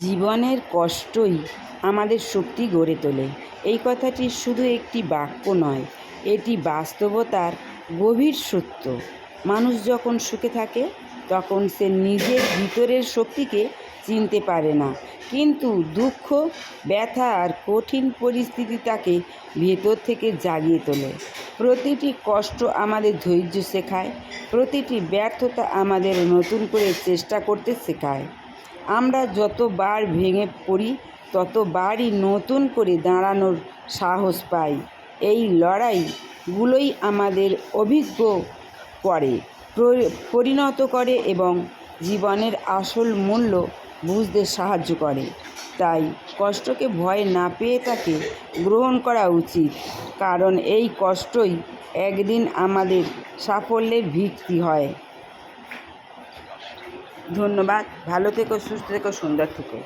জীবনের কষ্টই আমাদের শক্তি গড়ে তোলে। এই কথাটি শুধু একটি বাক্য নয়, এটি বাস্তবতার গভীর সত্য। মানুষ যখন সুখে থাকে তখন সে নিজের ভিতরের শক্তিকে চিনতে পারে না, কিন্তু দুঃখ, ব্যথা আর কঠিন পরিস্থিতি তাকে ভেতর থেকে জাগিয়ে তোলে। প্রতিটি কষ্ট আমাদের ধৈর্য শেখায়, প্রতিটি ব্যর্থতা আমাদের নতুন করে চেষ্টা করতে শেখায়। আমরা যতবার ভেঙে পড়ি ততবারই নতুন করে দাঁড়ানোর সাহস পাই। এই লড়াইগুলোই আমাদের অভিজ্ঞ করে, পরিণত করে এবং জীবনের আসল মূল্য বুঝতে সাহায্য করে। তাই কষ্টকে ভয় না পেয়ে তাকে গ্রহণ করা উচিত, কারণ এই কষ্টই একদিন আমাদের সাফল্যের ভিত্তি হয়। ধন্যবাদ। ভালো থেকো, সুস্থ থেকো, সুন্দর থেকো।